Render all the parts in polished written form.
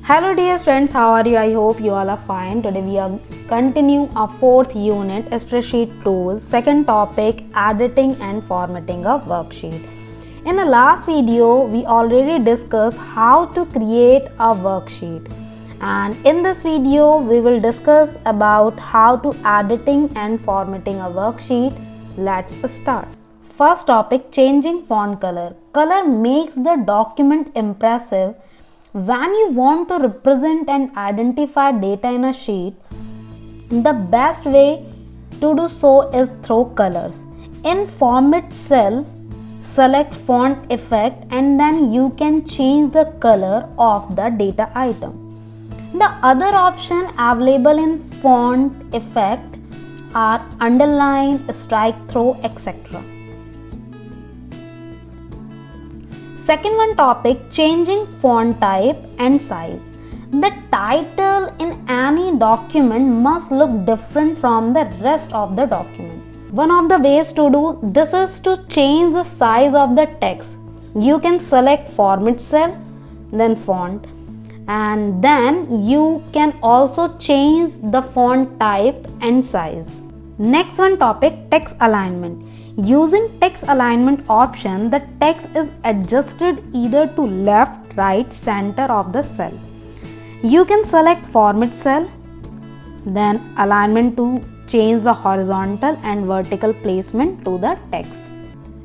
Hello dear friends, how are you? I hope you all are fine. Today we are continuing our fourth unit, spreadsheet tools. Second topic, editing and formatting a worksheet. In the last video, we already discussed how to create a worksheet. And in this video, we will discuss about how to editing and formatting a worksheet. Let's start. First topic, changing font color. Color makes the document impressive. When you want to represent and identify data in a sheet, the best way to do so is through colors. In Format cell, select font effect and then you can change the color of the data item. The other option available in font effect are underline, strike through, etc. Second one topic, changing font type and size. The title in any document must look different from the rest of the document. One of the ways to do this is to change the size of the text. You can select Format cell, then font, and then you can also change the font type and size. Next one topic, text alignment. Using text alignment option, the text is adjusted either to left, right, center of the cell. You can select Format cell, then alignment to change the horizontal and vertical placement to the text.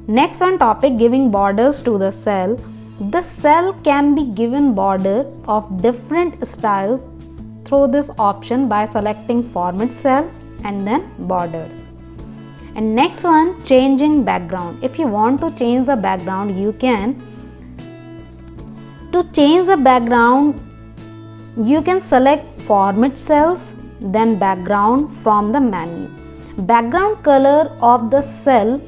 Next one topic, giving borders to the cell. The cell can be given border of different styles through this option by selecting Format cell and then borders. And next one, changing background. If you want to change the background, you can. To change the background, you can select Format cells, then background from the menu. Background color of the cell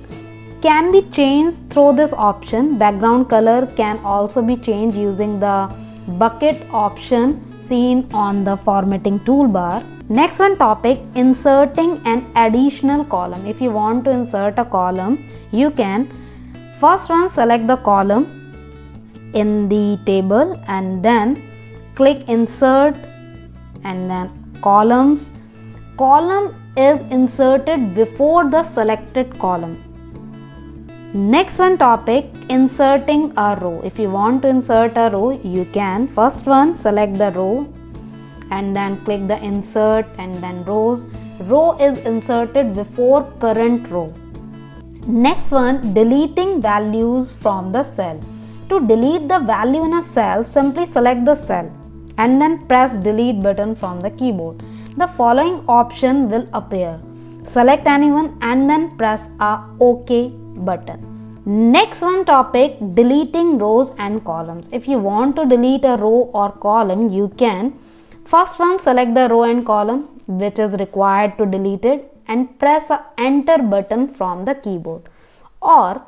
can be changed through this option. Background color can also be changed using the bucket option seen on the formatting toolbar. Next one topic, inserting an additional column. If you want to insert a column, you can first one select the column in the table and then click insert and then columns. Column is inserted before the selected column. Next one topic, inserting a row. If you want to insert a row, you can first one select the row and then click the insert and then rows. Row is inserted before current row. Next one, deleting values from the cell. To delete the value in a cell, simply select the cell and then press delete button from the keyboard. The following option will appear. Select anyone and then press a OK button. Next one topic, deleting rows and columns. If you want to delete a row or column, you can first one select the row and column which is required to delete it and press a enter button from the keyboard. Or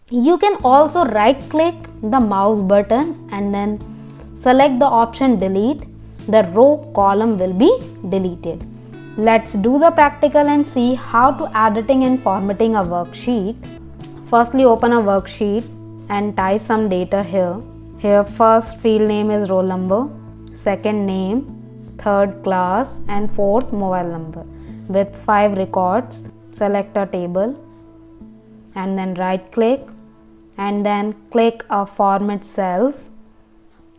you can also right click the mouse button and then select the option delete. The row column will be deleted. Let's do the practical and see how to editing and formatting a worksheet. Firstly, open a worksheet and type some data here. Here first field name is roll number, second name, third class and fourth mobile number. With 5 records, select a table and then right click and then click a format cells.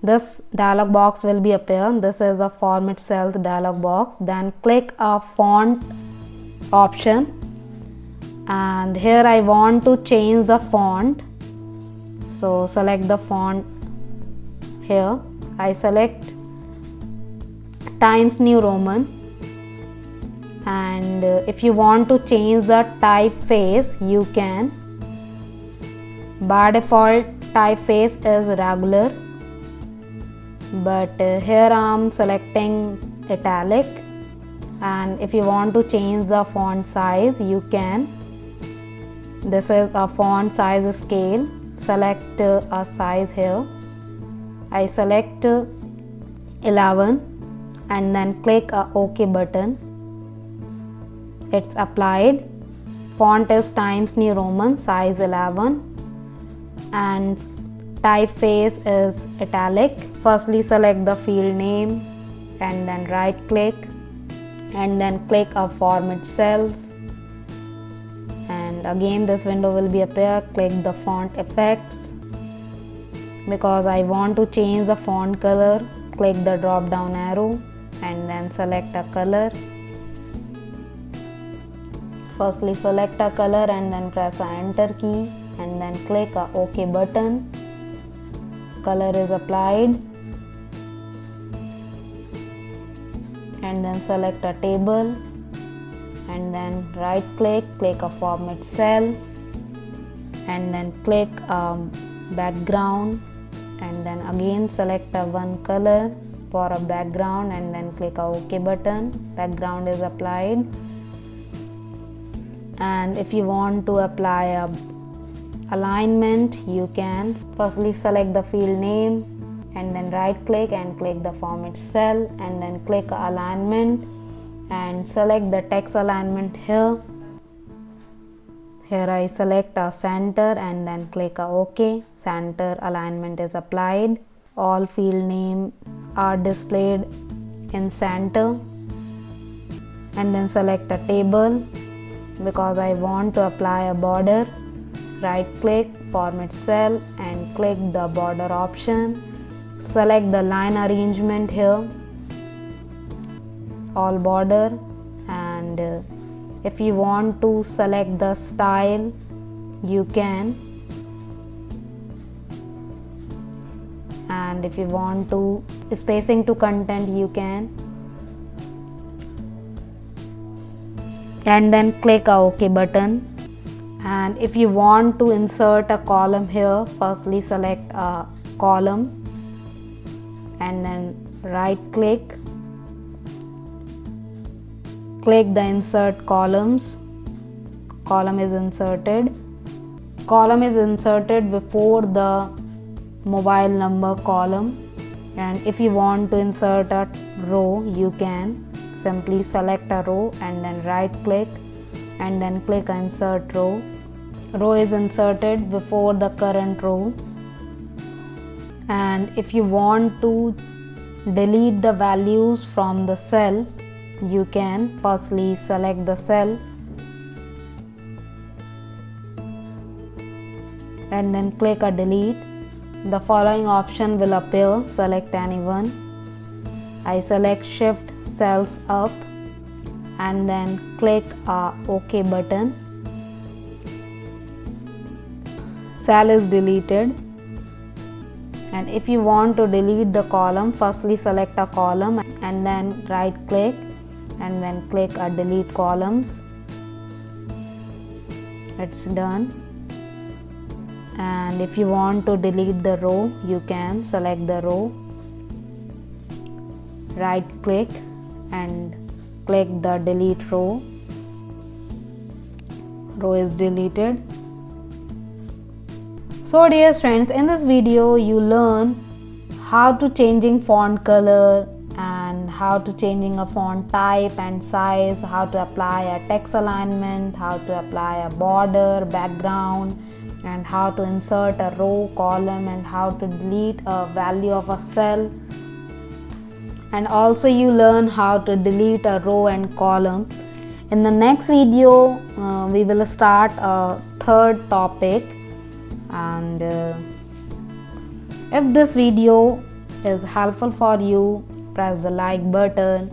This dialog box will be appear. This is a format cells dialog box. Then click a font option and here I want to change the font. So select the font here. I select Times New Roman and if you want to change the typeface, you can. By default typeface is regular, but here I am selecting italic, and if you want to change the font size, you can. This is a font size scale. Select a size here. I select 11 and then click a OK button. It's applied. Font is Times New Roman, size 11 and typeface is italic. Firstly select the field name and then right click and then click a format cells, and again this window will be appear. Click the font effects. Because I want to change the font color, click the drop down arrow and then select a color. Firstly select a color and then press the enter key and then click a OK button. Color is applied, and then select a table and then right click, click a format cell and then click background, and then again select a one color for a background and then click a OK button. Background is applied. And if you want to apply a alignment, you can firstly select the field name and then right click and click the format cell and then click alignment and select the text alignment here. Here I select a center and then click a OK. Center alignment is applied. All field name are displayed in center, and then select a table. Because I want to apply a border, right click, format cell and click the border option. Select the line arrangement here, all border, and if you want to select the style, you can, and if you want to spacing to content, you can, and then click a OK button. And if you want to insert a column here, firstly select a column and then right click, click the insert columns. Column is inserted. Column is inserted before the mobile number column. And if you want to insert a row, you can simply select a row and then right click and then click insert row. Row is inserted before the current row. And if you want to delete the values from the cell, you can firstly select the cell and then click a delete. The following option will appear. Select any one. I select shift cells up and then click a OK button. Cell is deleted. And if you want to delete the column, firstly select a column and then right click and then click a delete columns. It's done. And if you want to delete the row, you can select the row, right click and click the delete row. Row is deleted. So dear friends, in this video you learn how to changing font color and how to changing a font type and size, how to apply a text alignment, how to apply a border, background, and how to insert a row, column, and how to delete a value of a cell. And also you learn how to delete a row and column. In the next video we will start a third topic. And if this video is helpful for you, press the like button,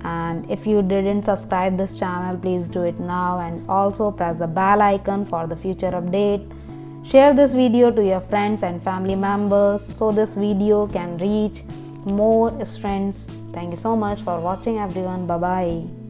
and if you didn't subscribe this channel, please do it now, and also press the bell icon for the future update. Share this video to your friends and family members so this video can reach more students. Thank you so much for watching everyone. Bye bye.